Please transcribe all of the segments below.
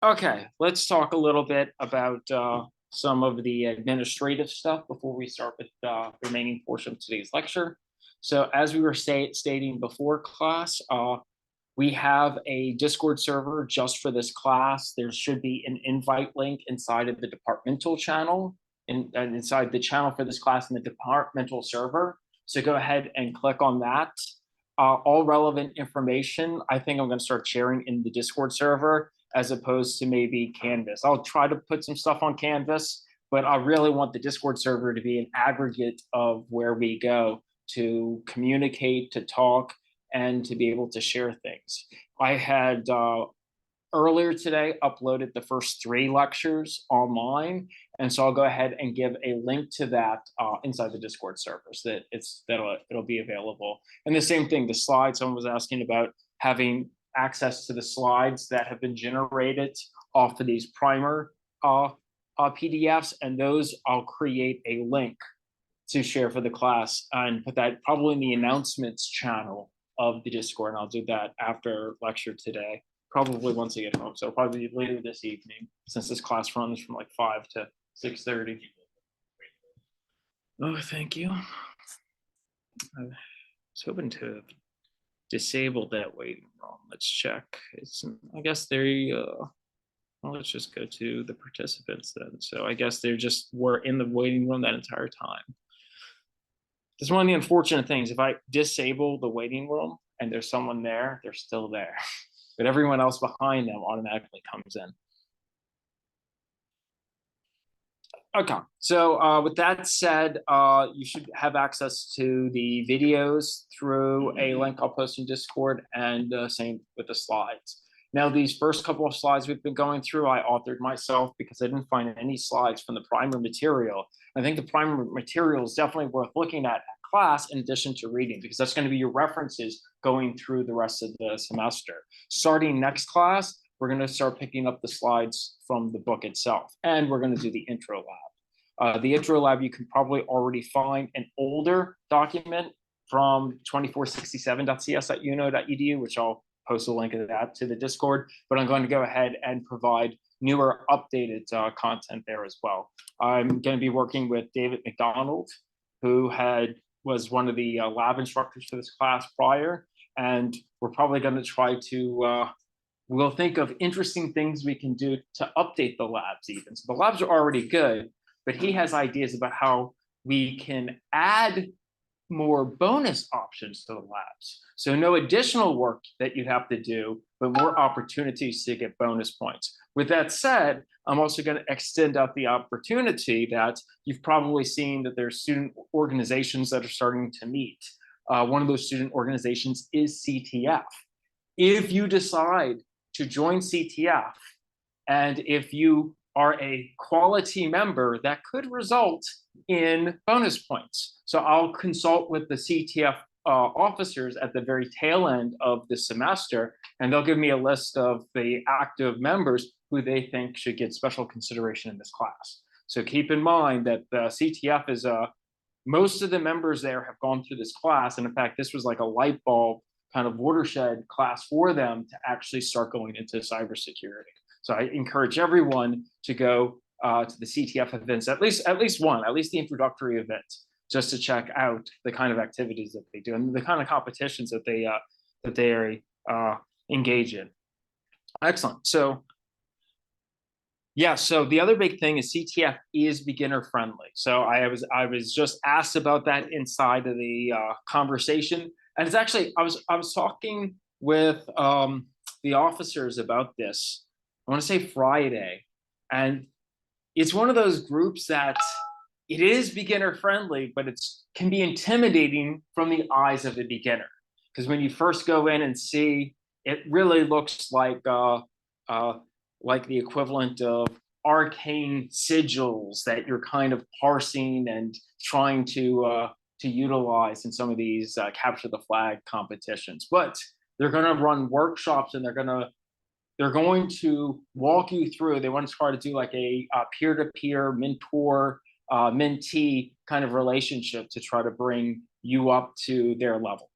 Okay, let's talk a little bit about some of the administrative stuff before we start with the remaining portion of today's lecture. So as we were stating before class, we have a Discord server just for this class. There should be an invite link inside of the departmental channel and inside the channel for this class in the departmental server. So go ahead and click on that. All relevant information, I think I'm going to start sharing in the Discord server as opposed to maybe Canvas. I'll try to put some stuff on Canvas, but I really want the Discord server to be an aggregate of where we go to communicate, to talk, and to be able to share things. I had earlier today uploaded the first 3 lectures online, and so I'll go ahead and give a link to that inside the Discord server so that it'll be available. And the same thing, the slides, someone was asking about having access to the slides that have been generated off of these primer PDFs, and those I'll create a link to share for the class and put that probably in the announcements channel of the Discord, and I'll do that after lecture today, probably once I get home. So probably later this evening, since this class runs from like 5 to 6:30. Oh, thank you. I was hoping to disable that waiting room. Let's check. I guess well, let's just go to the participants then. So I guess they just were in the waiting room that entire time. It's one of the unfortunate things. If I disable the waiting room and there's someone there, they're still there. But everyone else behind them automatically comes in. Okay, so with that said, you should have access to the videos through a link I'll post in Discord, and same with the slides. Now, these first couple of slides we've been going through, I authored myself because I didn't find any slides from the primer material. I think the primer material is definitely worth looking at class in addition to reading, because that's going to be your references going through the rest of the semester. Starting next class, we're going to start picking up the slides from the book itself, and we're going to do the intro lab. The intro lab, you can probably already find an older document from 2467.cs.uno.edu, which I'll post a link of that to the Discord, but I'm going to go ahead and provide newer updated content there as well. I'm going to be working with David McDonald, who was one of the lab instructors for this class prior, and we're probably going to try to we'll think of interesting things we can do to update the labs even. So the labs are already good, but he has ideas about how we can add more bonus options to the labs. So no additional work that you'd have to do, but more opportunities to get bonus points. With that said, I'm also going to extend out the opportunity that you've probably seen that there's student organizations that are starting to meet. One of those student organizations is CTF. If you decide to join CTF, and if you are a quality member, that could result in bonus points. So I'll consult with the CTF officers at the very tail end of the semester, and they'll give me a list of the active members who they think should get special consideration in this class. So keep in mind that the CTF is most of the members there have gone through this class, and in fact, this was like a light bulb kind of watershed class for them to actually start going into cybersecurity. So I encourage everyone to go to the CTF events, at least the introductory events, just to check out the kind of activities that they do and the kind of competitions that they engage in. Excellent. So yeah, so the other big thing is CTF is beginner friendly. So I was just asked about that inside of the conversation, and it's actually I was talking with the officers about this. I want to say Friday, and it's one of those groups that it is beginner friendly, but it can be intimidating from the eyes of the beginner, because when you first go in and see, it really looks like the equivalent of arcane sigils that you're kind of parsing and trying to utilize in some of these capture the flag competitions. But they're going to run workshops, and they're going to walk you through. They want to try to do like a peer-to-peer mentor mentee kind of relationship to try to bring you up to their level.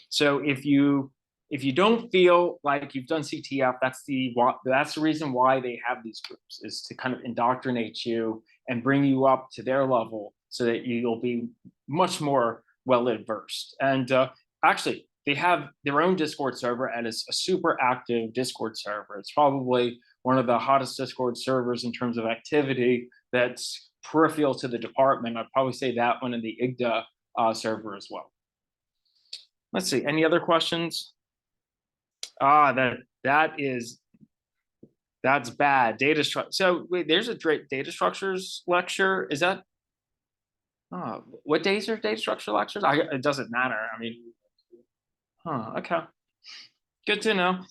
So if you if you don't feel like you've done CTF, that's the reason why they have these groups, is to kind of indoctrinate you and bring you up to their level so that you'll be much more well versed. And actually, they have their own Discord server, and it's a super active Discord server. It's probably one of the hottest Discord servers in terms of activity that's peripheral to the department. I'd probably say that one in the IGDA server as well. Let's see, any other questions? That's bad. Data structure. So wait, there's a data structures lecture. Is that? Oh, what days are data structure lectures? It doesn't matter. I mean, okay. Good to know.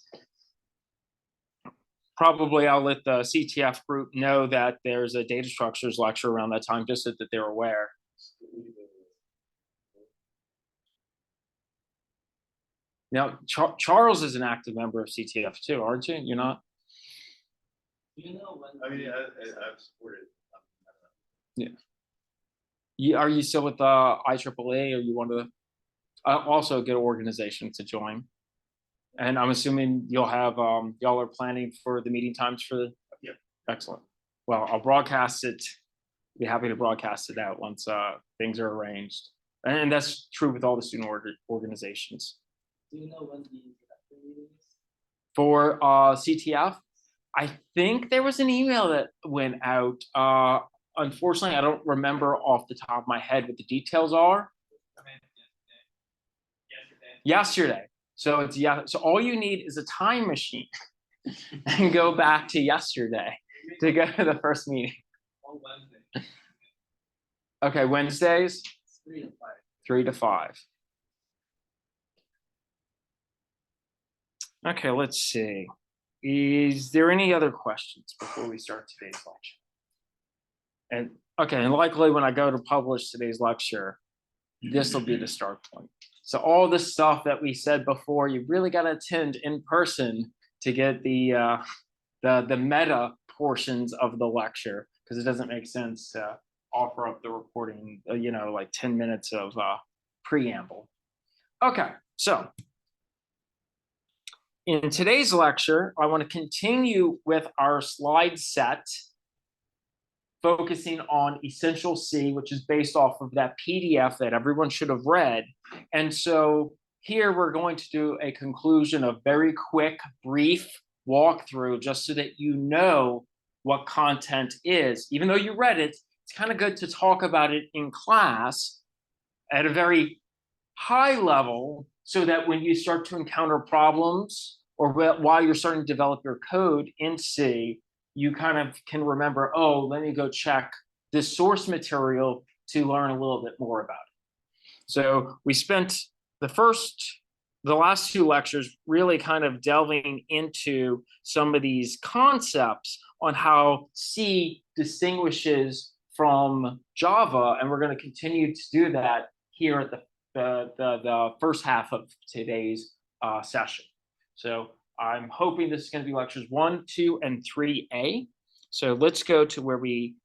Probably I'll let the CTF group know that there's a data structures lecture around that time, just so that they're aware. Now, Charles is an active member of CTF too, aren't you? You're not? You know when? I mean, I've supported. Yeah. Are you still with the IEEE, or you want to also a good organization to join? And I'm assuming you'll have y'all are planning for the meeting times for the. Yeah. Excellent. Well, I'll broadcast it. Be happy to broadcast it out once things are arranged, and that's true with all the student organizations. Do you know when the meeting is? For CTF, I think there was an email that went out. Unfortunately, I don't remember off the top of my head what the details are. Yesterday. So it's So all you need is a time machine and go back to yesterday to go to the first meeting. On Wednesday. Okay, Wednesdays. 3 to 5. 3 to 5. Okay, let's see. Is there any other questions before we start today's lecture? And okay, and likely when I go to publish today's lecture, this will be the start point. So all this stuff that we said before, you really got to attend in person to get the meta portions of the lecture, because it doesn't make sense to offer up the recording, like 10 minutes of preamble. Okay, so in today's lecture, I want to continue with our slide set, focusing on Essential C, which is based off of that PDF that everyone should have read. And so here we're going to do a conclusion, a very quick, brief walkthrough, just so that you know what content is. Even though you read it, it's kind of good to talk about it in class at a very high level, so that when you start to encounter problems, or while you're starting to develop your code in C, you kind of can remember, oh, let me go check this source material to learn a little bit more about it. So we spent the last 2 lectures really kind of delving into some of these concepts on how C distinguishes from Java, and we're going to continue to do that here at the first half of today's session. So I'm hoping this is going to be lectures 1, 2, and 3A. So let's go to where we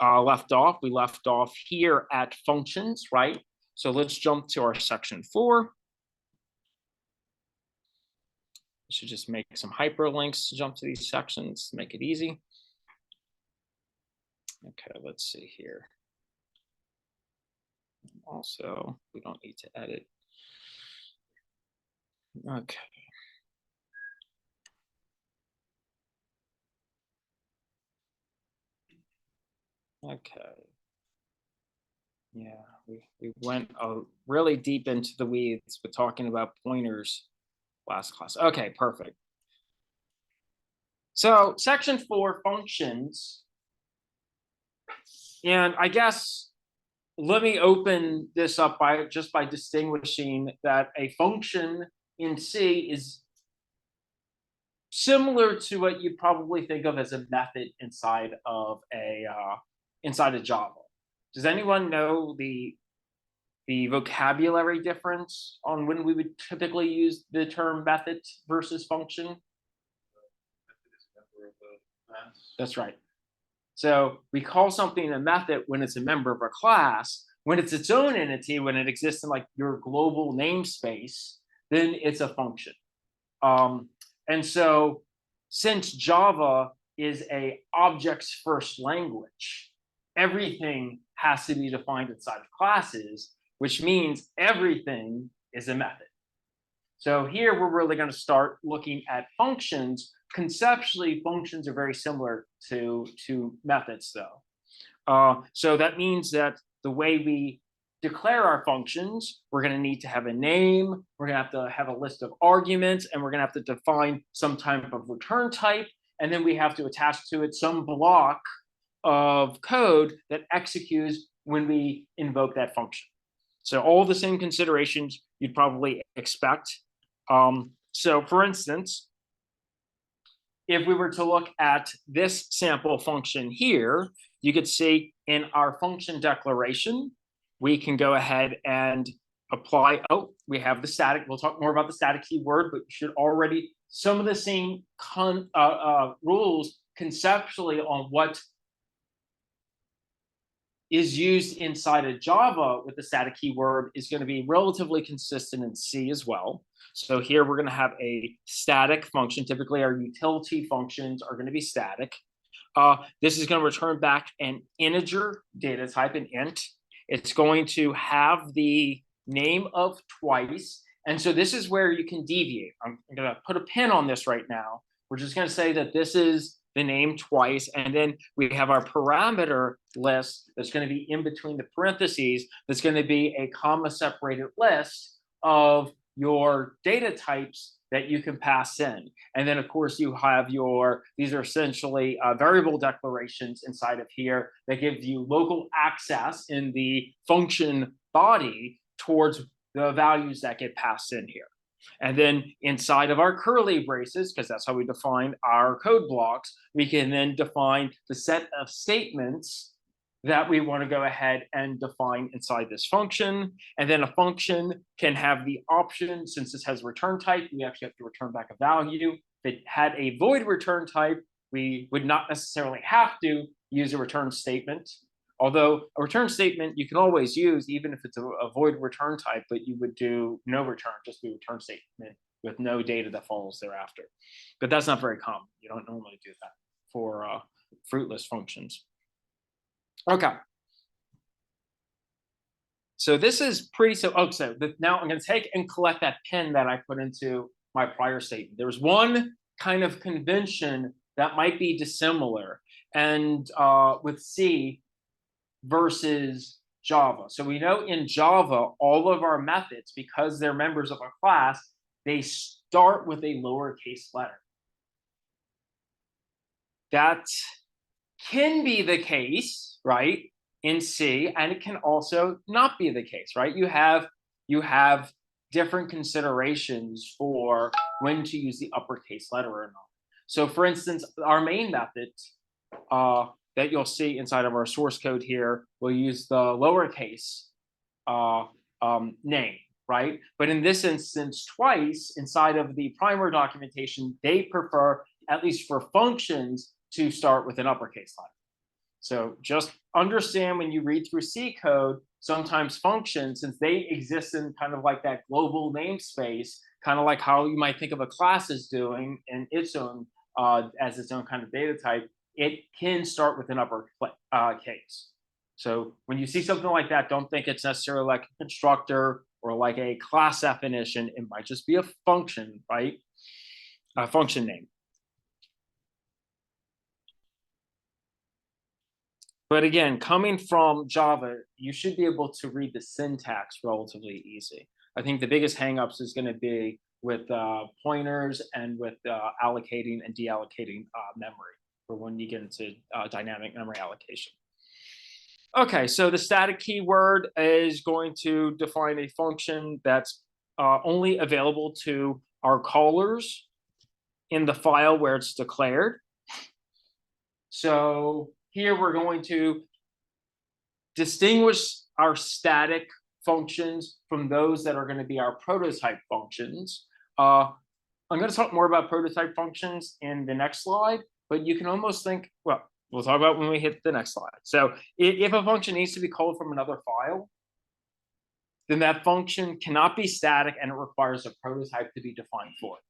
left off. We left off here at functions, right? So let's jump to our section 4. I should just make some hyperlinks to jump to these sections to make it easy. Okay, let's see here. Also, we don't need to edit. Okay. Okay. Yeah, we went really deep into the weeds with talking about pointers last class. Okay, perfect. So section 4, functions. And I guess let me open this up by distinguishing that a function in C is similar to what you probably think of as a method inside of Java. Does anyone know the vocabulary difference on when we would typically use the term method versus function? That's right. So we call something a method when it's a member of a class. When it's its own entity, when it exists in like your global namespace, then it's a function. And so since Java is a objects first language, everything has to be defined inside of classes, which means everything is a method. So here we're really going to start looking at functions. Conceptually, functions are very similar to methods, though. So that means that the way we declare our functions, we're going to need to have a name, we're going to have a list of arguments, and we're going to have to define some type of return type, and then we have to attach to it some block of code that executes when we invoke that function. So all the same considerations you'd probably expect. So for instance, if we were to look at this sample function here, you could see in our function declaration, we can go ahead and apply, we have the static, we'll talk more about the static keyword, but you should already, some of the same rules conceptually on what is used inside of Java with the static keyword is going to be relatively consistent in C as well. So here we're going to have a static function. Typically our utility functions are going to be static. This is going to return back an integer data type, an int. It's going to have the name of twice. And so this is where you can deviate. I'm going to put a pin on this right now. We're just going to say that this is the name twice. And then we have our parameter list that's going to be in between the parentheses. That's going to be a comma separated list of your data types that you can pass in. And then of course you have these are essentially variable declarations inside of here that give you local access in the function body towards the values that get passed in here. And then inside of our curly braces, because that's how we define our code blocks, we can then define the set of statements that we want to go ahead and define inside this function. And then a function can have the option, since this has return type, we actually have to return back a value. If it had a void return type, we would not necessarily have to use a return statement. Although a return statement you can always use even if it's a void return type, but you would do no return, just the return statement with no data that follows thereafter. But that's not very common. You don't normally do that for fruitless functions. Okay. So this is pretty, so now I'm going to take and collect that pin that I put into my prior statement. There's one kind of convention that might be dissimilar and with C versus Java. So we know in Java, all of our methods, because they're members of a class, they start with a lowercase letter. That can be the case, right, in C, and it can also not be the case, right? You have different considerations for when to use the uppercase letter or not. So for instance, our main method that you'll see inside of our source code here will use the lowercase name, right? But in this instance, twice inside of the primer documentation, they prefer, at least for functions, to start with an uppercase letter. So just understand when you read through C code, sometimes functions, since they exist in kind of like that global namespace, kind of like how you might think of a class as doing in its own, as its own kind of data type, it can start with an uppercase. So when you see something like that, don't think it's necessarily like a constructor or like a class definition. It might just be a function, right? A function name. But again, coming from Java, you should be able to read the syntax relatively easy. I think the biggest hangups is going to be with pointers and with allocating and deallocating memory for when you get into dynamic memory allocation. Okay, so the static keyword is going to define a function that's only available to our callers in the file where it's declared. So here we're going to distinguish our static functions from those that are going to be our prototype functions. I'm going to talk more about prototype functions in the next slide, but you can almost think, well, we'll talk about when we hit the next slide. So if a function needs to be called from another file, then that function cannot be static and it requires a prototype to be defined for it.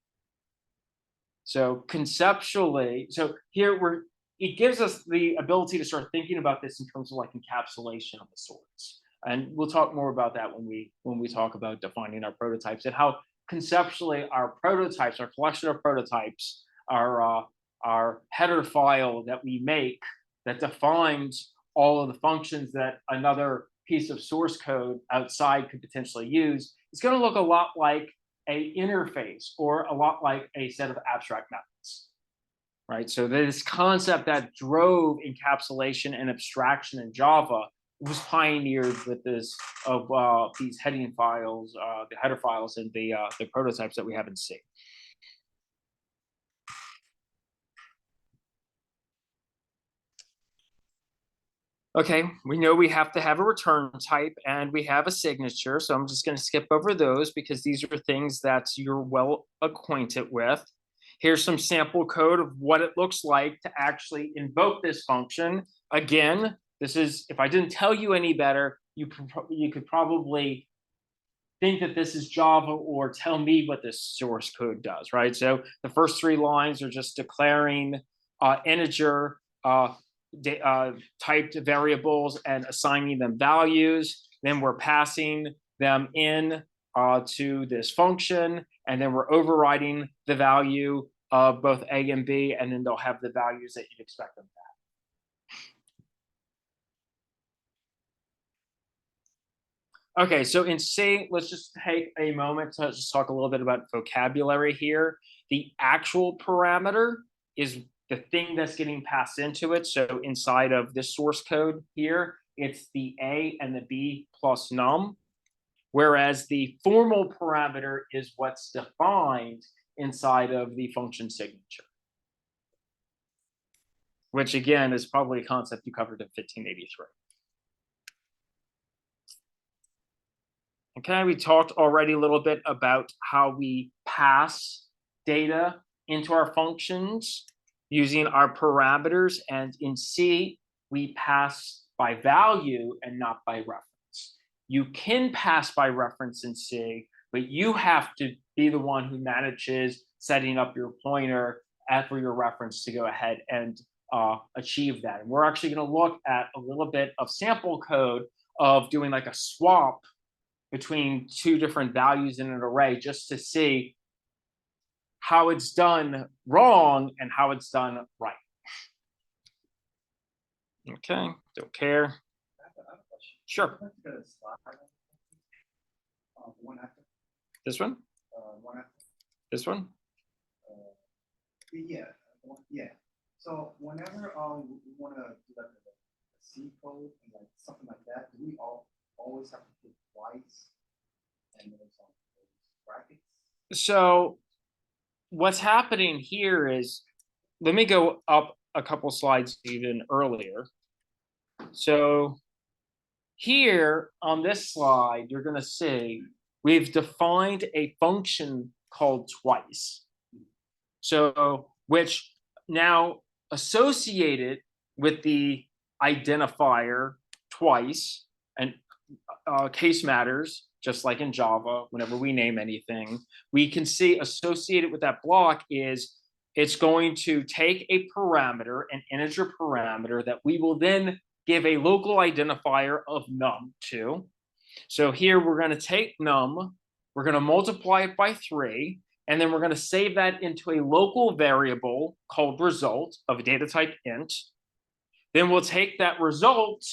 So conceptually, so here it gives us the ability to start thinking about this in terms of like encapsulation of the sorts. And we'll talk more about that when we talk about defining our prototypes and how conceptually our prototypes, our collection of prototypes, our header file that we make that defines all of the functions that another piece of source code outside could potentially use, it's going to look a lot like a interface or a lot like a set of abstract methods, right? So this concept that drove encapsulation and abstraction in Java was pioneered with this of these heading files, the header files, and the prototypes that we have in C. Okay, we know we have to have a return type and we have a signature. So I'm just going to skip over those because these are things that you're well acquainted with. Here's some sample code of what it looks like to actually invoke this function. Again, this is, if I didn't tell you any better, you could probably think that this is Java or tell me what this source code does, right? So the first 3 lines are just declaring integer typed variables and assigning them values. Then we're passing them in to this function, and then we're overriding the value of both A and B, and then they'll have the values that you'd expect them to have. Okay, so in C, let's just take a moment to just talk a little bit about vocabulary here. The actual parameter is the thing that's getting passed into it. So inside of this source code here, it's the A and the B plus num, whereas the formal parameter is what's defined inside of the function signature, which again is probably a concept you covered in 1583. Okay, we talked already a little bit about how we pass data into our functions using our parameters, and in C, we pass by value and not by reference. You can pass by reference in C, but you have to be the one who manages setting up your pointer for your reference to go ahead and achieve that. And we're actually going to look at a little bit of sample code of doing like a swap between 2 different values in an array just to see how it's done wrong and how it's done right. Okay, don't care. I have a question. Sure. One after. This one? One after. This one? Yeah. Yeah. So whenever we want to do like a C code and like something like that, do we always have to do twice and then some brackets? So what's happening here is, let me go up a couple slides even earlier. So here on this slide, you're going to see we've defined a function called twice. So which now associated with the identifier twice, and case matters, just like in Java, whenever we name anything, we can see associated with that block is it's going to take a parameter, an integer parameter, that we will then give a local identifier of num to. So here we're going to take num, we're going to multiply it by 3, and then we're going to save that into a local variable called result of data type int. Then we'll take that result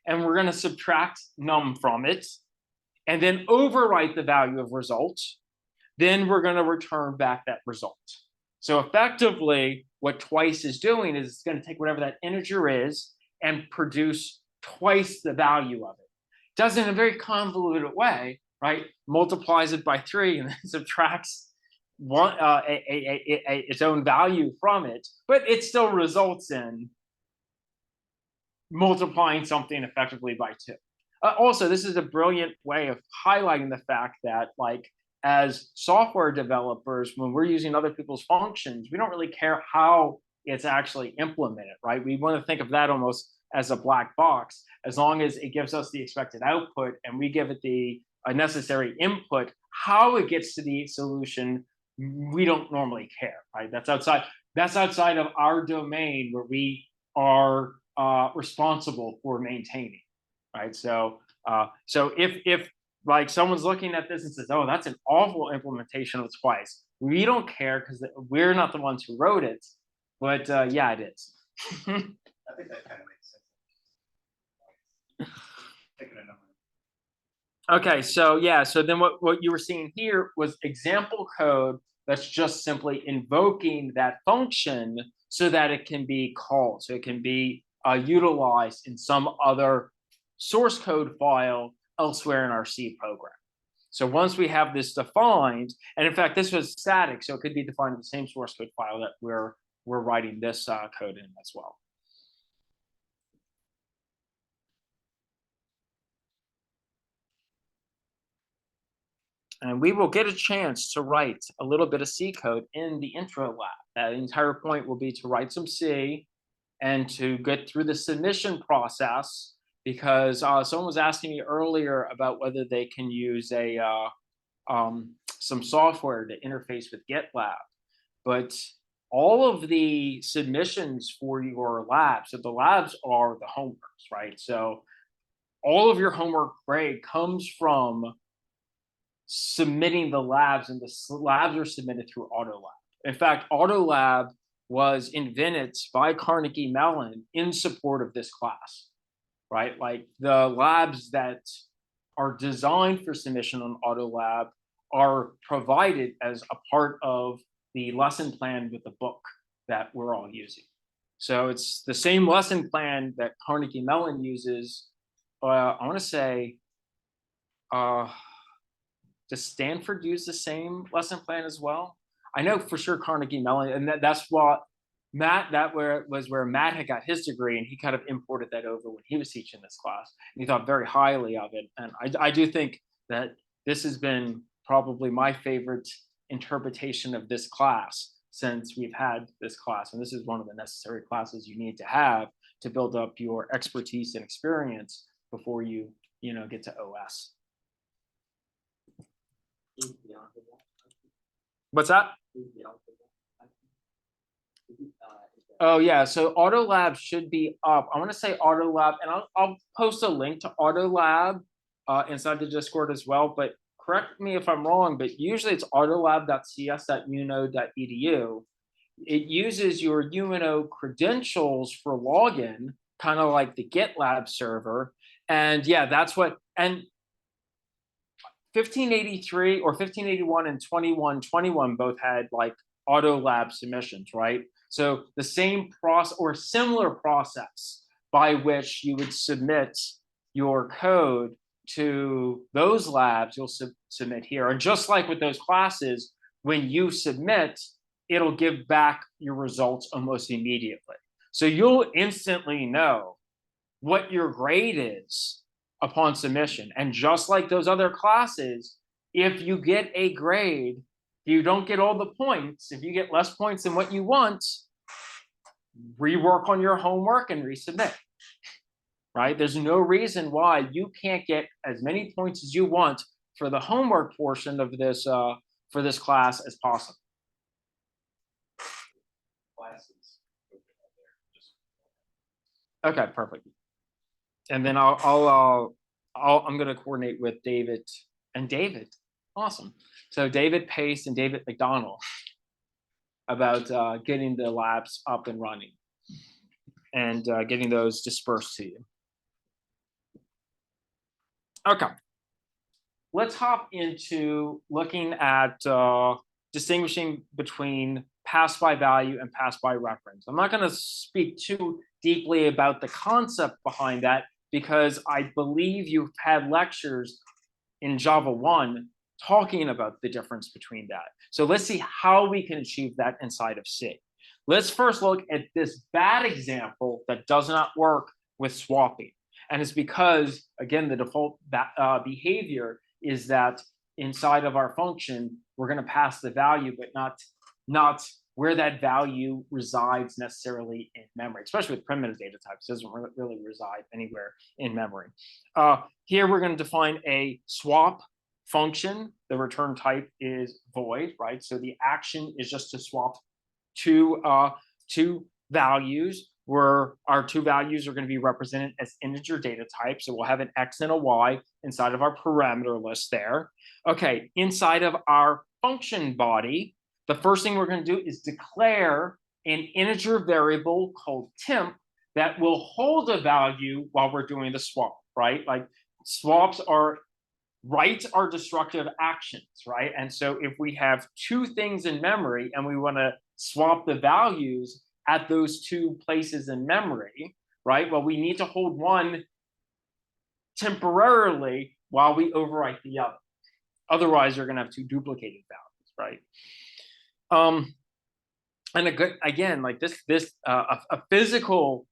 and we're going to subtract num from it, and then overwrite the value of result. Then we're going to return back that result. So effectively, what twice is doing is it's going to take whatever that integer is and produce twice the value of it. Does it in a very convoluted way, right? Multiplies it by 3 and then subtracts one, its own value from it, but it still results in multiplying something effectively by 2. Also, this is a brilliant way of highlighting the fact that, like, as software developers, when we're using other people's functions, we don't really care how it's actually implemented, right? We want to think of that almost as a black box, as long as it gives us the expected output and we give it the a necessary input. How it gets to the solution, we don't normally care, right? That's outside of our domain where we are responsible for maintaining, right? So if like someone's looking at this and says, "Oh, that's an awful implementation of Splice," we don't care because we're not the ones who wrote it. But yeah, it is. I think that kind of makes sense. Taking a number. Okay, so yeah, so then what you were seeing here was example code that's just simply invoking that function so that it can be called, so it can be utilized in some other source code file elsewhere in our C program. So once we have this defined, and in fact, this was static, so it could be defined in the same source code file that we're writing this code in as well. And we will get a chance to write a little bit of C code in the intro lab. That entire point will be to write some C and to get through the submission process, because someone was asking me earlier about whether they can use some software to interface with GitLab. But all of the submissions for your lab, so the labs are the homeworks, right? So all of your homework grade comes from submitting the labs, and the labs are submitted through AutoLab. In fact, AutoLab was invented by Carnegie Mellon in support of this class, right? Like the labs that are designed for submission on AutoLab are provided as a part of the lesson plan with the book that we're all using. So it's the same lesson plan that Carnegie Mellon uses. I want to say, does Stanford use the same lesson plan as well? I know for sure Carnegie Mellon, and that's what was where Matt had got his degree, and he kind of imported that over when he was teaching this class. And he thought very highly of it. And I do think that this has been probably my favorite interpretation of this class since we've had this class. And this is one of the necessary classes you need to have to build up your expertise and experience before you get to OS. What's that? Oh yeah, so AutoLab should be up. I want to say AutoLab, and I'll post a link to AutoLab inside the Discord as well. But correct me if I'm wrong, but usually it's autolab.cs.uno.edu. It uses your UNO credentials for login, kind of like the GitLab server. And yeah, that's what, and 1583 or 1581 and 2121 both had like AutoLab submissions, right? So the same process or similar process by which you would submit your code to those labs, you'll submit here. And just like with those classes, when you submit, it'll give back your results almost immediately. So you'll instantly know what your grade is upon submission. And just like those other classes, if you get a grade, you don't get all the points. If you get less points than what you want, rework on your homework and resubmit, right? There's no reason why you can't get as many points as you want for the homework portion of this for this class as possible. Okay, perfect. And then I'm going to coordinate with David and David. Awesome. So David Pace and David McDonald about getting the labs up and running and getting those dispersed to you. Okay. Let's hop into looking at distinguishing between pass by value and pass by reference. I'm not going to speak too deeply about the concept behind that, because I believe you've had lectures in Java 1 talking about the difference between that. So let's see how we can achieve that inside of C. Let's first look at this bad example that does not work with swapping. And it's because, again, the default behavior is that inside of our function, we're going to pass the value, but not where that value resides necessarily in memory, especially with primitive data types. It doesn't really reside anywhere in memory. Here we're going to define a swap function, the return type is void, right? So the action is just to swap two values, where our two values are going to be represented as integer data types. So we'll have an X and a Y inside of our parameter list there. Okay, inside of our function body, the first thing we're going to do is declare an integer variable called temp that will hold a value while we're doing the swap, right? Like swaps are writes are destructive actions, right? And so if we have two things in memory and we want to swap the values at those two places in memory, right? Well, we need to hold one temporarily while we overwrite the other. Otherwise, you're going to have two duplicated values, right? And again, like a physical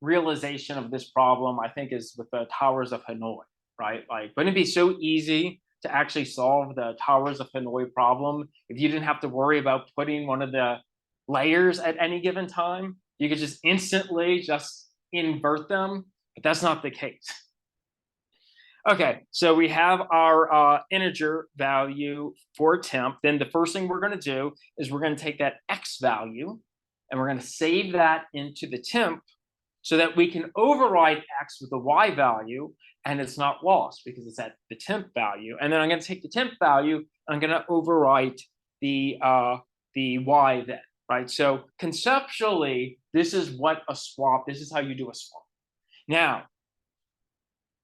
realization of this problem, I think, is with the towers of Hanoi, right? Like, wouldn't it be so easy to actually solve the towers of Hanoi problem if you didn't have to worry about putting one of the layers at any given time? You could just instantly just invert them, but that's not the case. Okay, so we have our integer value for temp. Then the first thing we're going to do is we're going to take that X value and we're going to save that into the temp so that we can override X with the Y value and it's not lost because it's at the temp value. And then I'm going to take the temp value and I'm going to overwrite the Y then, right? So conceptually, this is what a swap, this is how you do a swap. Now,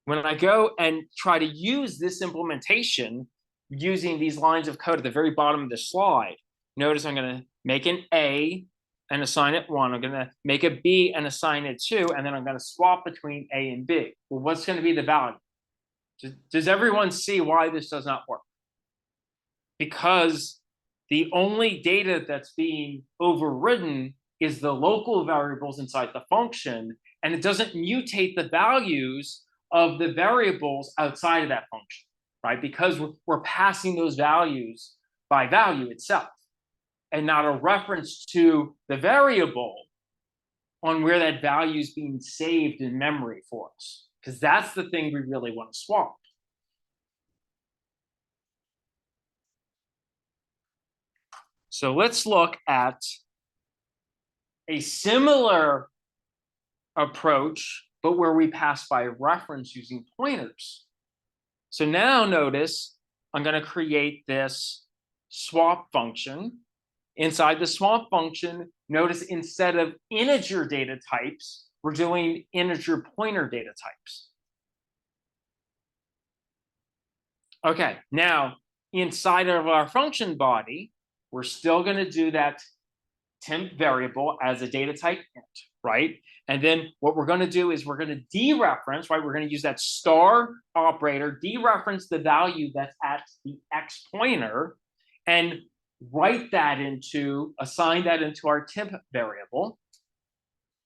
when I go and try to use this implementation using these lines of code at the very bottom of the slide, notice I'm going to make an A and assign it 1. I'm going to make a B and assign it 2, and then I'm going to swap between A and B. Well, what's going to be the value? Does everyone see why this does not work? Because the only data that's being overridden is the local variables inside the function, and it doesn't mutate the values of the variables outside of that function, right? Because we're passing those values by value itself and not a reference to the variable on where that value is being saved in memory for us, because that's the thing we really want to swap. So let's look at a similar approach, but where we pass by reference using pointers. So now notice I'm going to create this swap function. Inside the swap function, notice instead of integer data types, we're doing integer pointer data types. Okay, now inside of our function body, we're still going to do that temp variable as a data type int, right? And then what we're going to do is we're going to dereference, right? We're going to use that star operator, dereference the value that's at the X pointer, and write that into, assign that into our temp variable.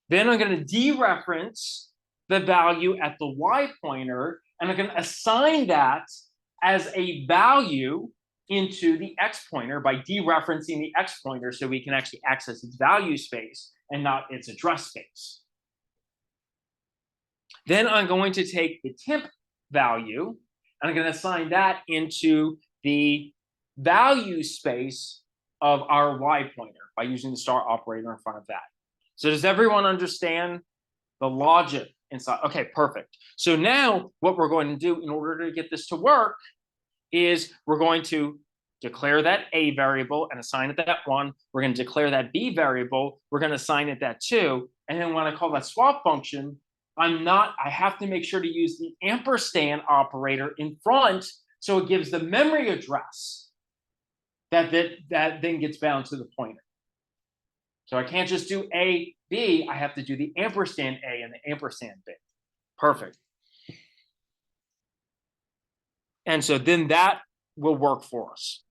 Then I'm going to dereference the value at the Y pointer, and I'm going to assign that as a value into the X pointer by dereferencing the X pointer so we can actually access its value space and not its address space. Then I'm going to take the temp value and I'm going to assign that into the value space of our Y pointer by using the star operator in front of that. So does everyone understand the logic inside? Okay, perfect. So now what we're going to do in order to get this to work is we're going to declare that A variable and assign it that 1. We're going to declare that B variable. We're going to assign it that 2. And then when I call that swap function, I have to make sure to use the ampersand operator in front so it gives the memory address that then gets bound to the pointer. So I can't just do A, B. I have to do the ampersand A and the ampersand B. Perfect. And so then that will work for us.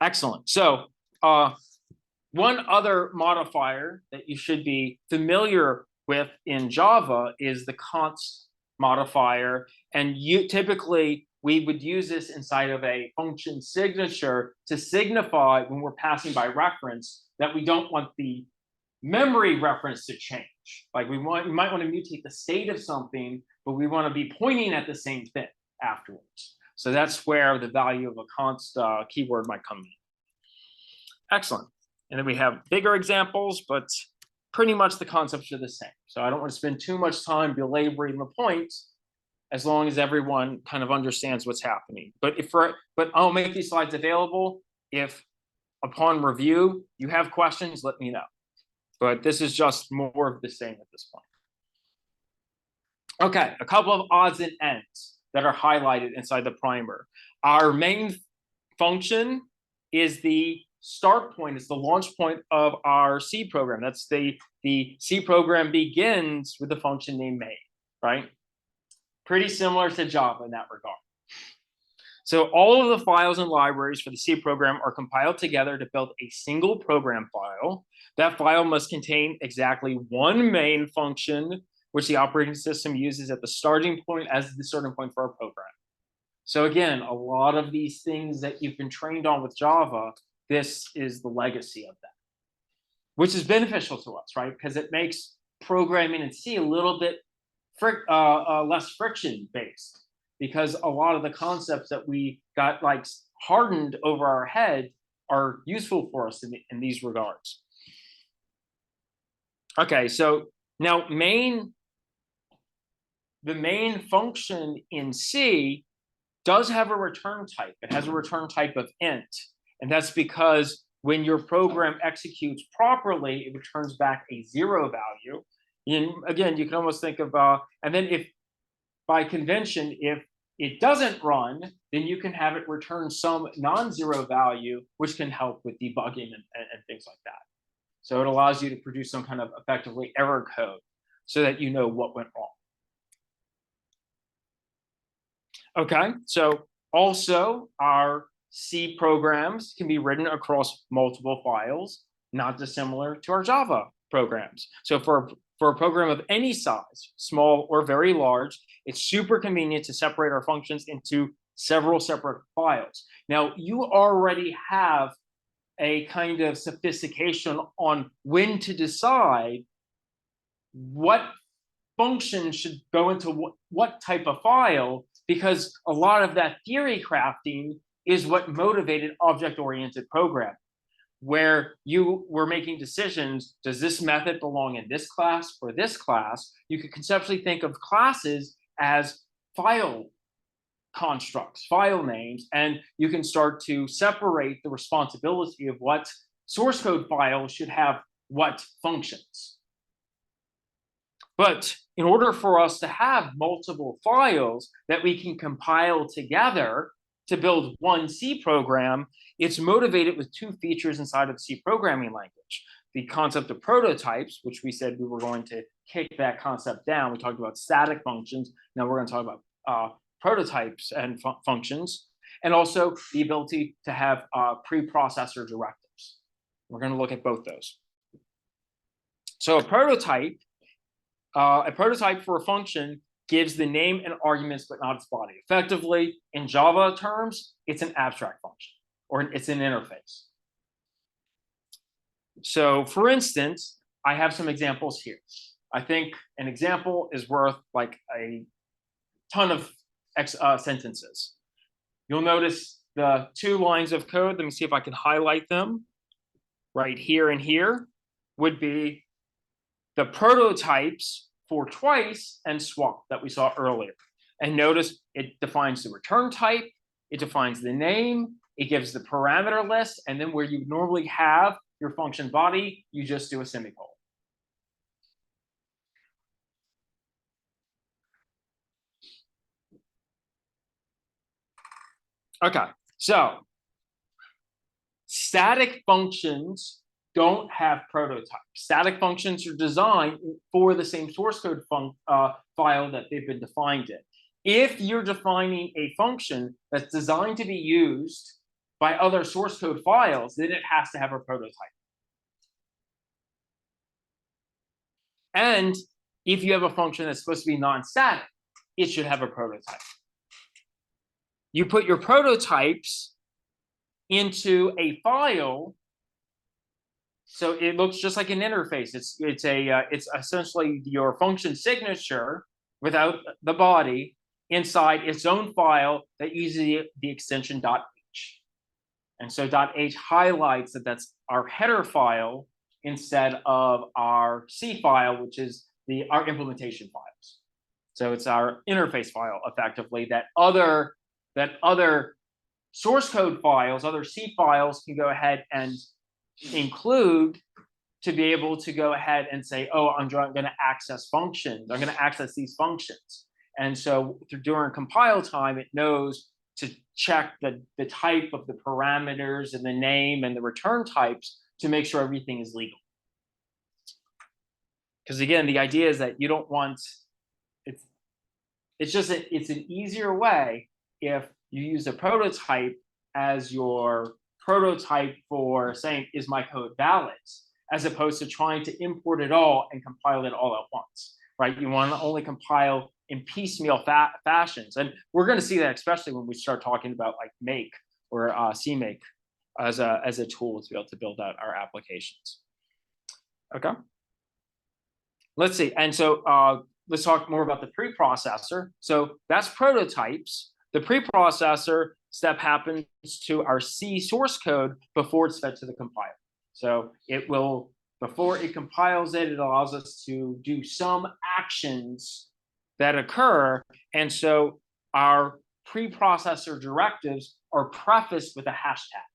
Excellent. So one other modifier that you should be familiar with in Java is the const modifier. And typically, we would use this inside of a function signature to signify when we're passing by reference that we don't want the memory reference to change. Like we might want to mutate the state of something, but we want to be pointing at the same thing. afterwards. So that's where the value of a const keyword might come in. Excellent. And then we have bigger examples, but pretty much the concepts are the same. So I don't want to spend too much time belaboring the point, as long as everyone kind of understands what's happening. But I'll make these slides available. If upon review you have questions, let me know. But this is just more of the same at this point. Okay, a couple of odds and ends that are highlighted inside the primer. Our main function is the start point, is the launch point of our C program. That's the C program begins with the function named main, right? Pretty similar to Java in that regard. So all of the files and libraries for the C program are compiled together to build a single program file. That file must contain exactly one main function, which the operating system uses at the starting point as the starting point for our program. So again, a lot of these things that you've been trained on with Java, this is the legacy of that, which is beneficial to us, right? Because it makes programming in C a little bit less friction based, because a lot of the concepts that we got like hardened over our head are useful for us in these regards. Okay, so now the main function in C does have a return type. It has a return type of int, and that's because when your program executes properly, it returns back a 0 value. And again, you can almost think of, and then if by convention, if it doesn't run, then you can have it return some non-zero value, which can help with debugging and things like that. So it allows you to produce some kind of effectively error code so that you know what went wrong. Okay, so also our C programs can be written across multiple files, not dissimilar to our Java programs. So for a program of any size, small or very large, it's super convenient to separate our functions into several separate files. Now, you already have a kind of sophistication on when to decide what function should go into what type of file, because a lot of that theory crafting is what motivated object-oriented programming, where you were making decisions. Does this method belong in this class or this class? You could conceptually think of classes as file constructs, file names, and you can start to separate the responsibility of what source code file should have what functions. But in order for us to have multiple files that we can compile together to build one C program, it's motivated with two features inside of the C programming language. The concept of prototypes, which we said we were going to kick that concept down. We talked about static functions. Now we're going to talk about prototypes and functions, and also the ability to have preprocessor directives. We're going to look at both those. So a prototype for a function gives the name and arguments, but not its body. Effectively, in Java terms, it's an abstract function, or it's an interface. So for instance, I have some examples here. I think an example is worth like a ton of sentences. You'll notice the 2 lines of code. Let me see if I can highlight them. Right here and here would be the prototypes for twice and swap that we saw earlier. And notice it defines the return type, it defines the name, it gives the parameter list, and then where you normally have your function body, you just do a semicolon. Okay, so static functions don't have prototypes. Static functions are designed for the same source code file that they've been defined in. If you're defining a function that's designed to be used by other source code files, then it has to have a prototype. And if you have a function that's supposed to be non-static, it should have a prototype. You put your prototypes into a file, so it looks just like an interface. It's essentially your function signature without the body, inside its own file that uses the extension .h. And so .h highlights that that's our header file instead of our C file, which is our implementation files. So it's our interface file, effectively, that other source code files, other C files can go ahead and include to be able to go ahead and say, oh, I'm going to access functions. I'm going to access these functions. And so during compile time, it knows to check the type of the parameters and the name and the return types to make sure everything is legal. Because again, the idea is that you don't want, it's an easier way if you use a prototype as your prototype for saying, is my code valid? As opposed to trying to import it all and compile it all at once, right? You want to only compile in piecemeal fashions. And we're going to see that especially when we start talking about like make or CMake as a tool to be able to build out our applications. Okay. Let's see. And so let's talk more about the preprocessor. So that's prototypes. The preprocessor step happens to our C source code before it's fed to the compiler. So it will, before it compiles it, it allows us to do some actions that occur. And so our preprocessor directives are prefaced with a hashtag.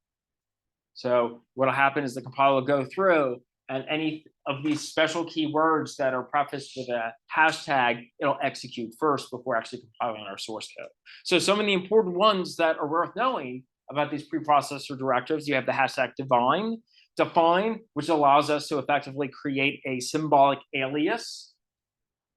So what will happen is the compiler will go through and any of these special keywords that are prefaced with a hashtag, it'll execute first before actually compiling our source code. So some of the important ones that are worth knowing about these preprocessor directives, you have the hashtag define, which allows us to effectively create a symbolic alias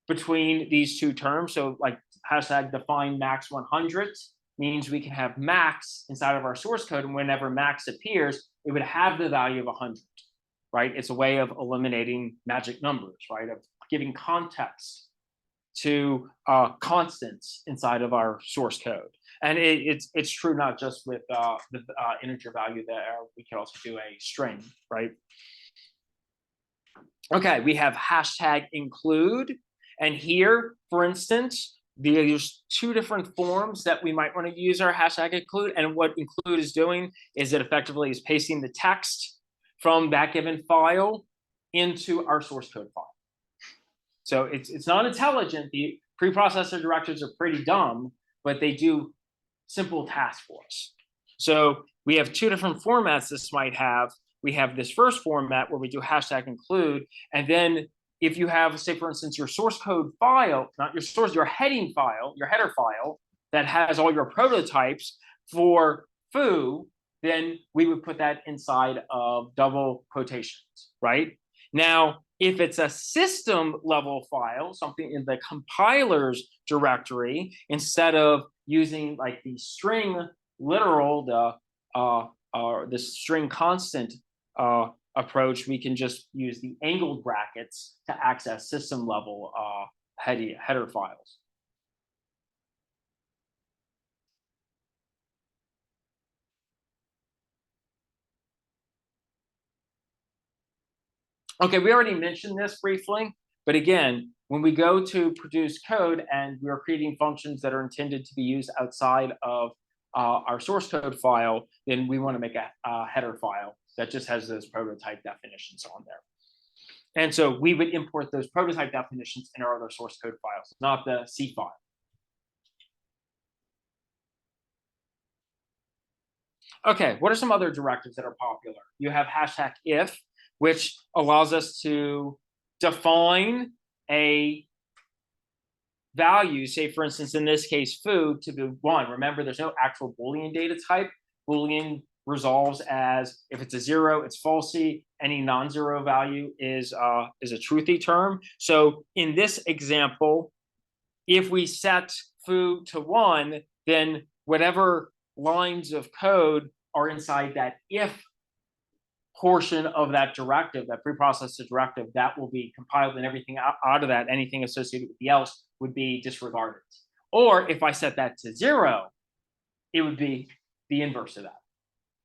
between these two terms. So like hashtag define max 100 means we can have max inside of our source code, and whenever max appears, it would have the value of 100, right? It's a way of eliminating magic numbers, right? Of giving context to constants inside of our source code. And it's true not just with the integer value there. We can also do a string, right? Okay, we have hashtag include. And here, for instance, there's two different forms that we might want to use our hashtag include. And what include is doing is it effectively is pasting the text from that given file into our source code file. So it's not intelligent. The preprocessor directives are pretty dumb, but they do simple tasks for us. So we have two different formats this might have. We have this first format where we do hashtag include, and then if you have, say, for instance, your source code file, not your source, your heading file, your header file that has all your prototypes for foo, then we would put that inside of double quotations, right? Now, if it's a system level file, something in the compiler's directory, instead of using like the string literal, the string constant approach, we can just use the angled brackets to access system level header files. Okay, we already mentioned this briefly, but again, when we go to produce code and we're creating functions that are intended to be used outside of our source code file, then we want to make a header file that just has those prototype definitions on there. And so we would import those prototype definitions in our other source code files, not the C file. Okay, what are some other directives that are popular? You have hashtag if, which allows us to define a value, say, for instance, in this case, food to be 1. Remember, there's no actual Boolean data type. Boolean resolves as if it's a 0, it's falsy. Any non-zero value is a truthy term. So in this example, if we set food to 1, then whatever lines of code are inside that if portion of that directive, that preprocessor directive, that will be compiled, and everything out of that, anything associated with the else, would be disregarded. Or if I set that to 0, it would be the inverse of that.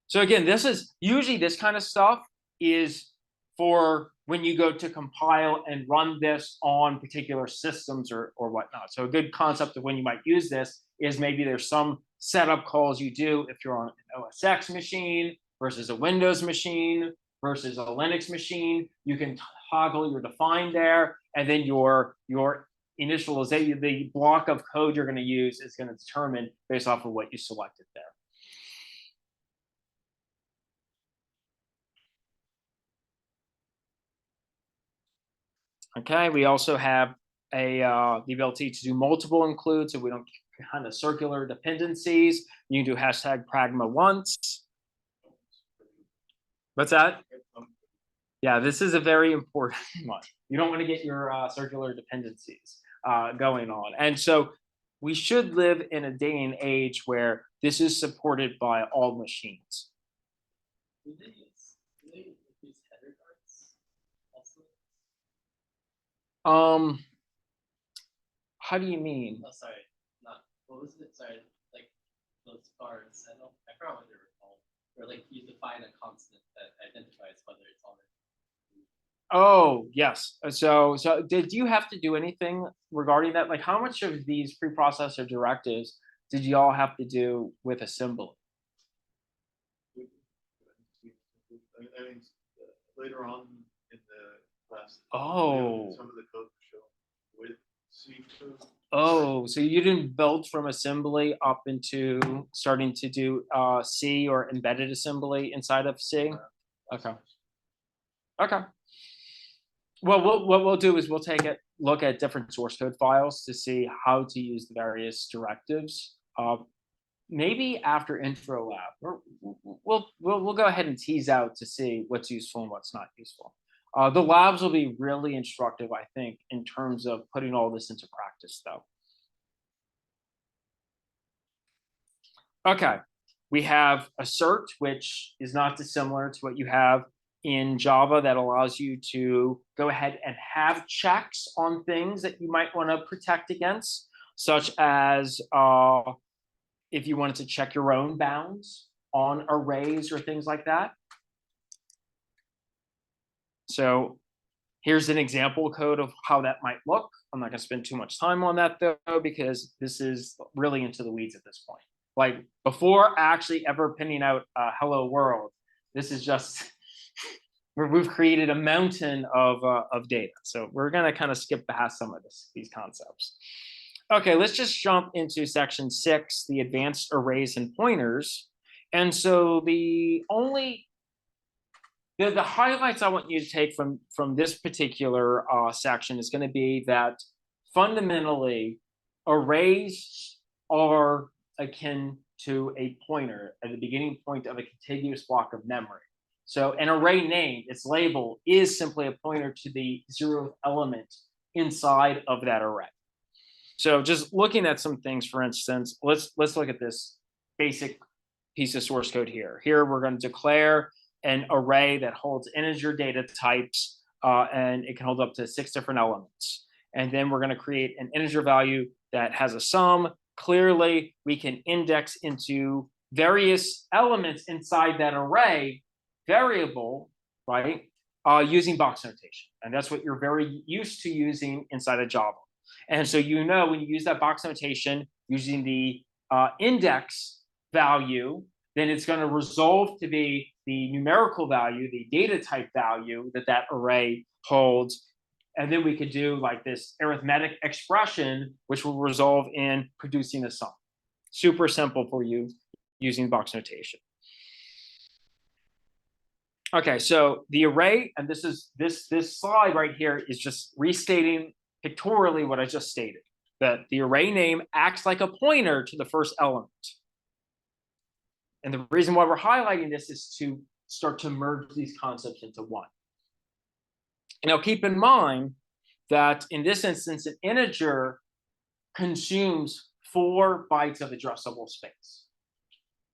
So again, this is usually, this kind of stuff is for when you go to compile and run this on particular systems or whatnot. So a good concept of when you might use this is maybe there's some setup calls you do if you're on an OS X machine versus a Windows machine versus a Linux machine. You can toggle your define there, and then your initialization, the block of code you're going to use is going to determine based off of what you selected there. Okay, we also have the ability to do multiple includes, so we don't kind of circular dependencies. You can do hashtag pragma once. What's that? Yeah, this is a very important one. You don't want to get your circular dependencies going on. And so we should live in a day and age where this is supported by all machines. Do they use header cards also? How do you mean? Oh, sorry, not what was it? Sorry, like those cards. I forgot what they were called. Where like you define a constant that identifies whether it's already. Oh, yes. So did you have to do anything regarding that? Like how much of these preprocessor directives did you all have to do with assembly? I mean, later on in the class, Oh. some of the code show with C code. Oh, so you didn't build from assembly up into starting to do C or embedded assembly inside of C? Okay. Okay. Well, what we'll do is we'll take a look at different source code files to see how to use the various directives. Maybe after intro lab, we'll go ahead and tease out to see what's useful and what's not useful. The labs will be really instructive, I think, in terms of putting all this into practice, though. Okay, we have assert, which is not dissimilar to what you have in Java that allows you to go ahead and have checks on things that you might want to protect against, such as if you wanted to check your own bounds on arrays or things like that. So here's an example code of how that might look. I'm not going to spend too much time on that, though, because this is really into the weeds at this point. Like before actually ever pinning out hello world, this is just we've created a mountain of data. So we're going to kind of skip past some of these concepts. Okay, let's just jump into section 6, the advanced arrays and pointers. And so the highlights I want you to take from this particular section is going to be that fundamentally arrays are akin to a pointer at the beginning point of a contiguous block of memory. So an array name, its label, is simply a pointer to the 0th element inside of that array. So just looking at some things, for instance, let's look at this basic piece of source code here. Here we're going to declare an array that holds integer data types, and it can hold up to 6 different elements. And then we're going to create an integer value that has a sum. Clearly, we can index into various elements inside that array variable, right, using box notation. And that's what you're very used to using inside of Java. And so you know when you use that box notation using the index value, then it's going to resolve to be the numerical value, the data type value that array holds. And then we could do like this arithmetic expression, which will resolve in producing a sum. Super simple for you using box notation. Okay, so the array, and this slide right here is just restating pictorially what I just stated, that the array name acts like a pointer to the first element. And the reason why we're highlighting this is to start to merge these concepts into one. Now, keep in mind that in this instance, an integer consumes 4 bytes of addressable space.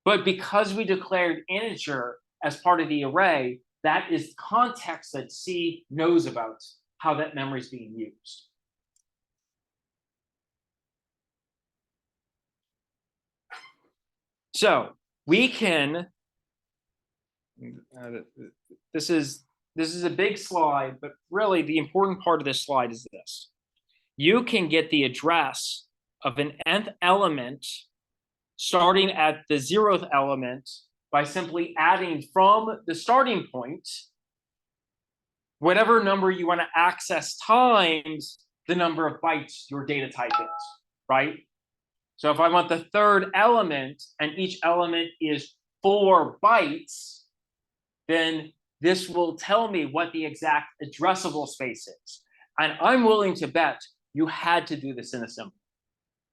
But because we declared integer as part of the array, that is context that C knows about how that memory is being used. So we can, this is this is a big slide, but really the important part of this slide is this. You can get the address of an nth element starting at the 0th element by simply adding from the starting point whatever number you want to access times the number of bytes your data type is, right? So if I want the 3rd element and each element is 4 bytes, then this will tell me what the exact addressable space is. And I'm willing to bet you had to do this in assembly.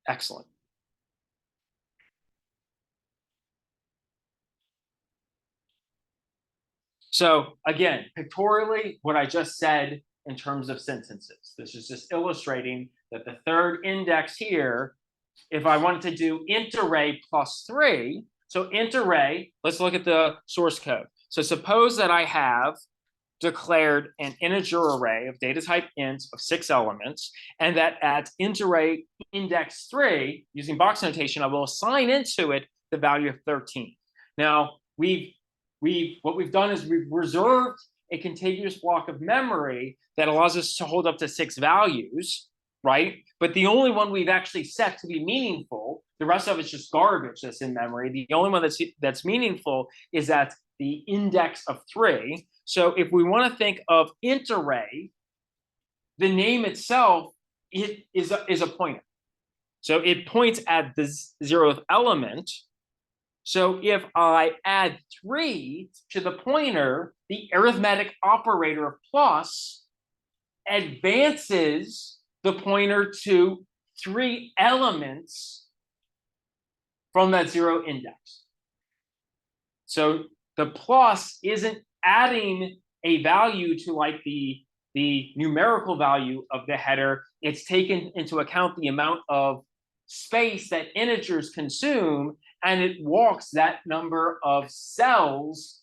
Excellent. So again, pictorially, what I just said in terms of sentences. This is just illustrating that the 3rd index here, if I wanted to do int array plus 3, so int array, let's look at the source code. So suppose that I have declared an integer array of data type int of 6 elements, and that at int array index 3, using box notation, I will assign into it the value of 13. Now, what we've done is we've reserved a contiguous block of memory that allows us to hold up to 6 values, right? But the only one we've actually set to be meaningful, the rest of it's just garbage that's in memory. The only one that's meaningful is at the index of 3. So if we want to think of int array, the name itself is a pointer. So it points at the 0th element. So if I add 3 to the pointer, the arithmetic operator of plus advances the pointer to 3 elements from that 0 index. So the plus isn't adding a value to like the numerical value of the header. It's taken into account the amount of space that integers consume, and it walks that number of cells,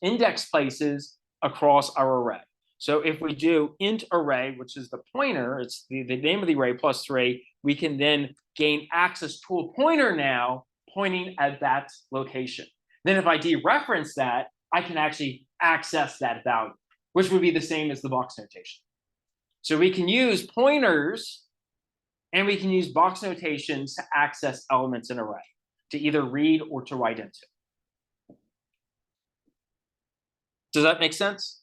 index places across our array. So if we do int array, which is the pointer, it's the name of the array plus 3, we can then gain access to a pointer now pointing at that location. Then if I dereference that, I can actually access that value, which would be the same as the box notation. So we can use pointers and we can use box notations to access elements in an array, to either read or to write into. Does that make sense?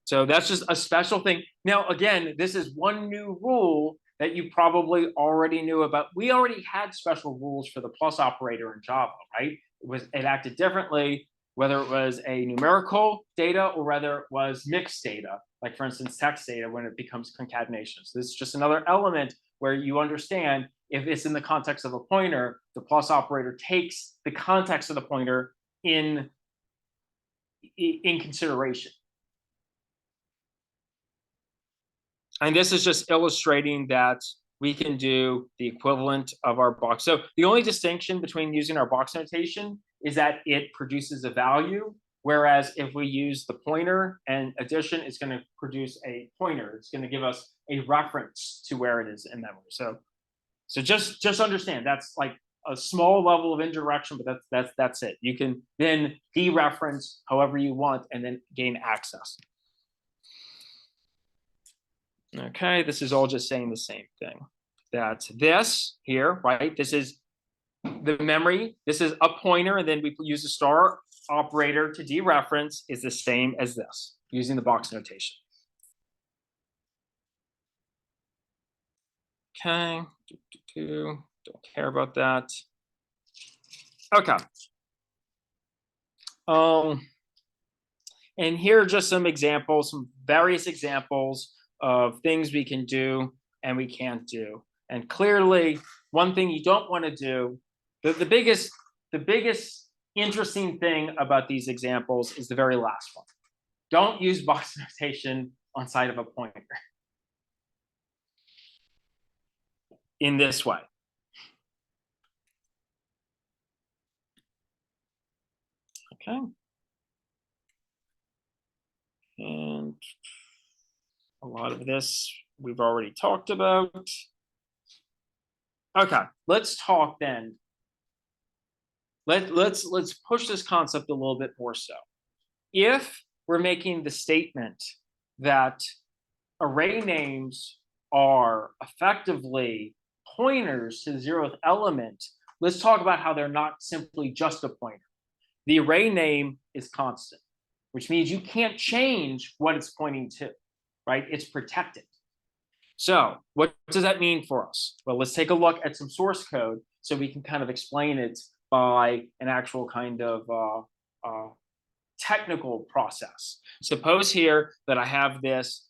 So that's just a special thing. Now, again, this is one new rule that you probably already knew about. We already had special rules for the plus operator in Java, right? It acted differently, whether it was a numerical data or whether it was mixed data, like for instance, text data when it becomes concatenation. So this is just another element where you understand if it's in the context of a pointer, the plus operator takes the context of the pointer in consideration. And this is just illustrating that we can do the equivalent of our box. So the only distinction between using our box notation is that it produces a value, whereas if we use the pointer and addition, it's going to produce a pointer. It's going to give us a reference to where it is in memory. So just understand that's like a small level of indirection, but that's it. You can then dereference however you want and then gain access. Okay, this is all just saying the same thing. That this here, right? This is the memory. This is a pointer, and then we use a star operator to dereference is the same as this, using the box notation. Okay, don't care about that. Okay. And here are just some examples, some various examples of things we can do and we can't do. And clearly, one thing you don't want to do, the biggest interesting thing about these examples is the very last one. Don't use box notation on side of a pointer in this way. Okay. And a lot of this we've already talked about. Okay, let's talk then. let's push this concept a little bit more so. If we're making the statement that array names are effectively pointers to the 0th element, let's talk about how they're not simply just a pointer. The array name is constant, which means you can't change what it's pointing to, right? It's protected. So what does that mean for us? Well, let's take a look at some source code so we can kind of explain it by an actual kind of technical process. Suppose here that I have this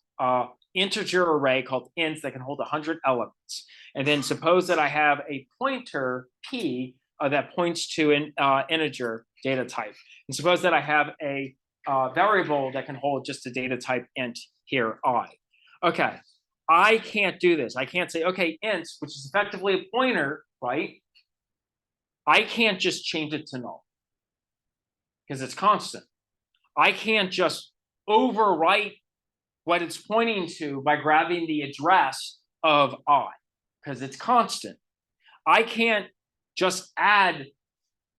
integer array called int that can hold 100 elements. And then suppose that I have a pointer p that points to an integer data type. And suppose that I have a variable that can hold just a data type int here, I. Okay, I can't do this. I can't say, okay, int, which is effectively a pointer, right? I can't just change it to null because it's constant. I can't just overwrite what it's pointing to by grabbing the address of I because it's constant. I can't just add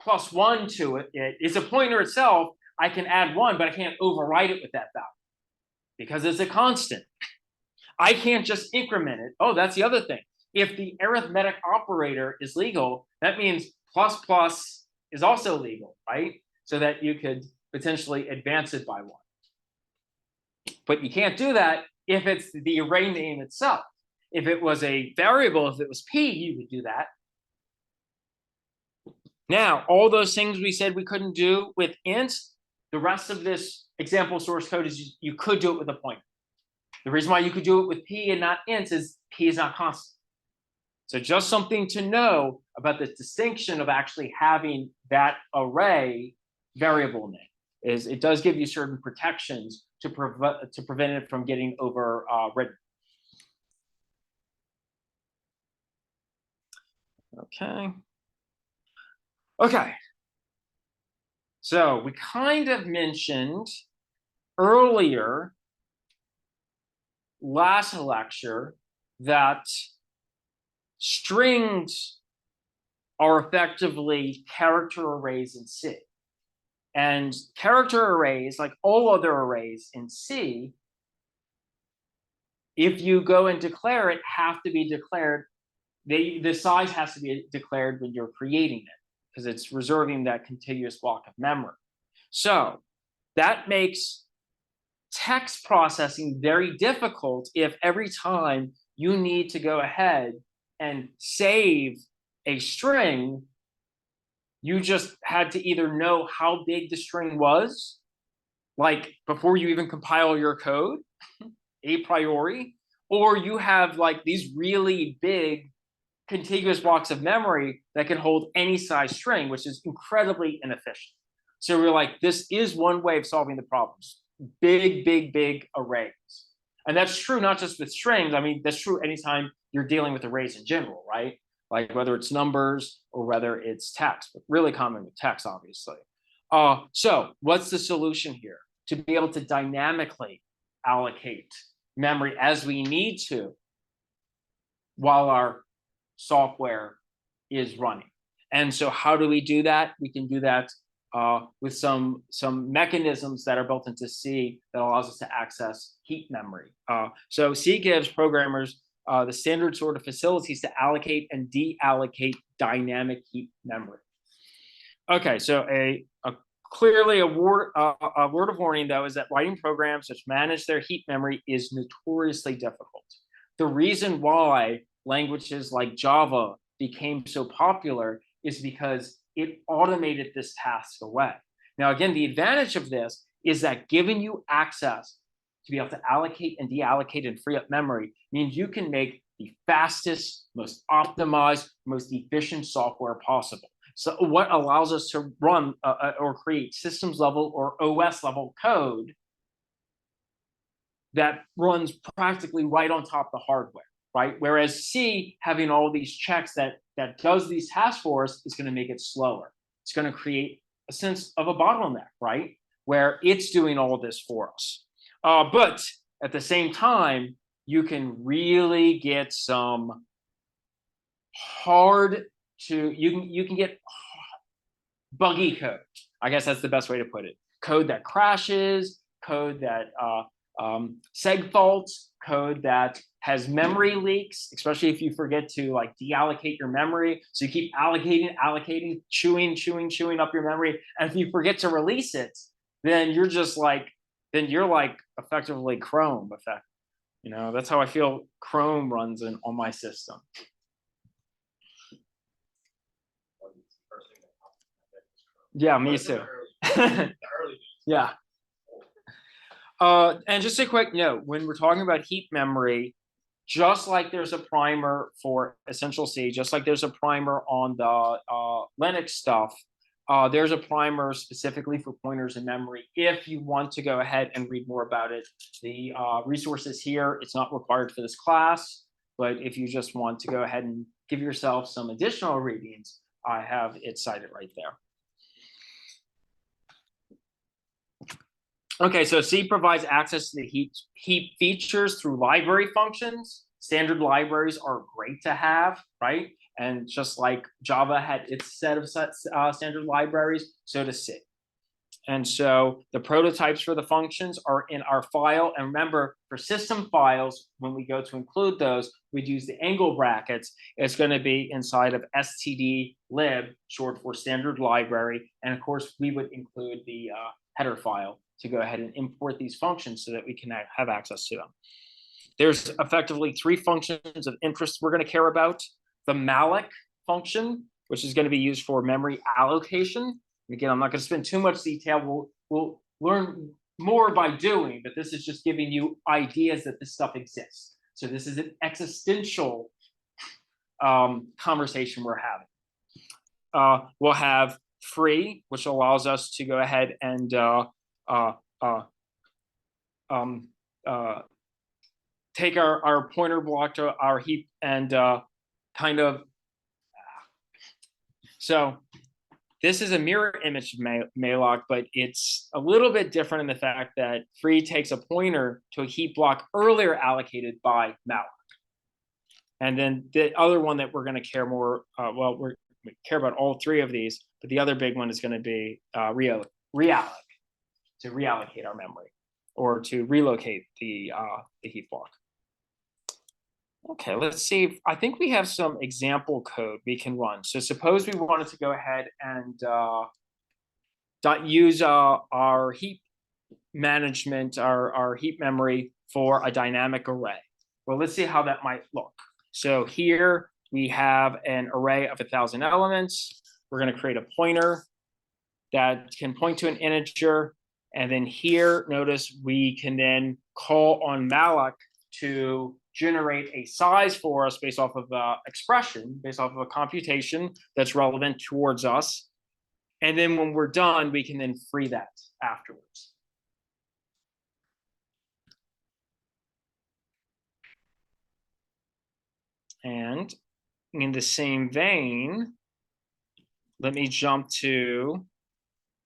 +1 to it. It's a pointer itself. I can add 1, but I can't overwrite it with that value because it's a constant. I can't just increment it. Oh, that's the other thing. If the arithmetic operator is legal, that means plus is also legal, right? So that you could potentially advance it by 1. But you can't do that if it's the array name itself. If it was a variable, if it was p, you could do that. Now, all those things we said we couldn't do with ints, the rest of this example source code is you could do it with a pointer. The reason why you could do it with p and not int is p is not constant. So just something to know about the distinction of actually having that array variable name is it does give you certain protections to prevent it from getting overridden. Okay. So we kind of mentioned earlier last lecture that strings are effectively character arrays in C. And character arrays, like all other arrays in C, if you go and declare it, have to be declared. The size has to be declared when you're creating it because it's reserving that contiguous block of memory. So that makes text processing very difficult if every time you need to go ahead and save a string, you just had to either know how big the string was, like before you even compile your code, a priori, or you have like these really big contiguous blocks of memory that can hold any size string, which is incredibly inefficient. So we're like, this is one way of solving the problems. Big arrays. And that's true not just with strings. I mean, that's true anytime you're dealing with arrays in general, right? Like whether it's numbers or whether it's text, but really common with text, obviously. So what's the solution here? To be able to dynamically allocate memory as we need to while our software is running. And so how do we do that? We can do that with some mechanisms that are built into C that allows us to access heap memory. So C gives programmers the standard sort of facilities to allocate and deallocate dynamic heap memory. Okay, so clearly a word of warning though is that writing programs which manage their heap memory is notoriously difficult. The reason why languages like Java became so popular is because it automated this task away. Now, again, the advantage of this is that giving you access to be able to allocate and deallocate and free up memory means you can make the fastest, most optimized, most efficient software possible. So what allows us to run or create systems level or OS level code that runs practically right on top of the hardware, right? Whereas C, having all these checks that does these tasks for us is going to make it slower. It's going to create a sense of a bottleneck, right? Where it's doing all of this for us. But at the same time, you can really get some you can get buggy code. I guess that's the best way to put it. Code that crashes, code that seg faults, code that has memory leaks, especially if you forget to like deallocate your memory. So you keep allocating, chewing up your memory. And if you forget to release it, then you're just like, effectively Chrome effect. You know, that's how I feel Chrome runs on my system. Yeah, me too. Yeah. And just a quick note, when we're talking about heap memory, just like there's a primer for Essential C, just like there's a primer on the Linux stuff, there's a primer specifically for pointers and memory. If you want to go ahead and read more about it, the resources here, it's not required for this class, but if you just want to go ahead and give yourself some additional readings, I have it cited right there. Okay, so C provides access to the heap features through library functions. Standard libraries are great to have, right? And just like Java had its set of standard libraries, so does C. And so the prototypes for the functions are in our file. And remember, for system files, when we go to include those, we'd use the angle brackets. It's going to be inside of std.lib, short for standard library. And of course, we would include the header file to go ahead and import these functions so that we can have access to them. There's effectively 3 functions of interest we're going to care about. The malloc function, which is going to be used for memory allocation. Again, I'm not going to spend too much detail. We'll learn more by doing, but this is just giving you ideas that this stuff exists. So this is an existential conversation we're having. We'll have free, which allows us to go ahead and take our pointer block to our heap and kind of. So this is a mirror image of malloc, but it's a little bit different in the fact that free takes a pointer to a heap block earlier allocated by malloc. And then the other one that we're going to care more, we care about all 3 of these, but the other big one is going to be realloc, to reallocate our memory or to relocate the heap block. Okay, let's see. I think we have some example code we can run. So suppose we wanted to go ahead and use our heap management, our heap memory for a dynamic array. Well, let's see how that might look. So here we have an array of 1,000 elements. We're going to create a pointer that can point to an integer. And then here, notice we can then call on malloc to generate a size for us based off of the expression, based off of a computation that's relevant towards us. And then when we're done, we can then free that afterwards. And in the same vein, let me jump to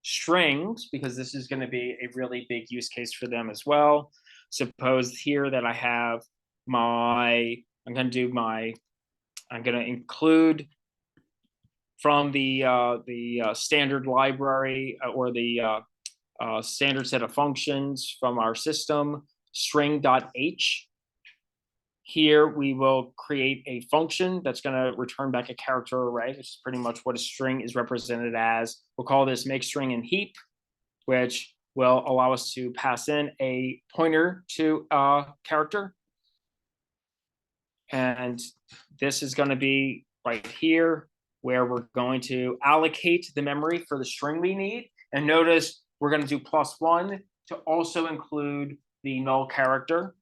strings, because this is going to be a really big use case for them as well. Suppose here that I have I'm going to include from the standard library or the standard set of functions from our system, string.h. Here we will create a function that's going to return back a character array, which is pretty much what a string is represented as. We'll call this make string in heap, which will allow us to pass in a pointer to a character. And this is going to be right here where we're going to allocate the memory for the string we need. And notice we're going to do +1 to also include the null character.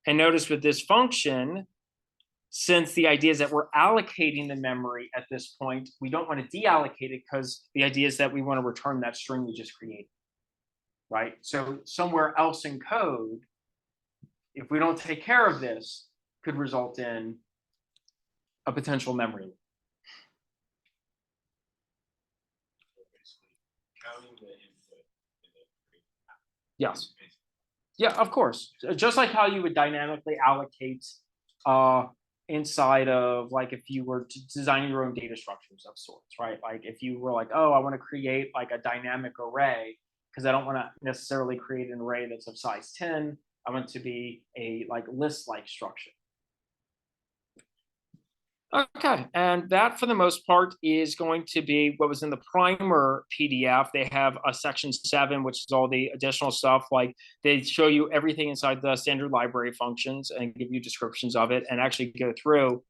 And notice with this function, since the idea is that we're allocating the memory at this point, we don't want to deallocate it because the idea is that we want to return that string we just created, right? So somewhere else in code, if we don't take care of this, could result in a potential memory leak. Yes. Yeah, of course. Just like how you would dynamically allocate inside of like if you were designing your own data structures of sorts, right? Like if you were like, oh, I want to create like a dynamic array because I don't want to necessarily create an array that's of size 10. I want it to be a like list-like structure. Okay, and that for the most part is going to be what was in the primer PDF. They have a section 7, which is all the additional stuff. Like they show you everything inside the standard library functions and give you descriptions of it and actually go through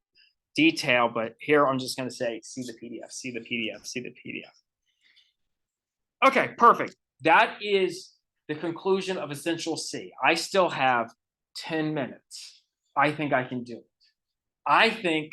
detail. But here I'm just going to say, see the PDF, see the PDF, see the PDF. Okay, perfect. That is the conclusion of Essential C. I still have 10 minutes. I think I can do it. I think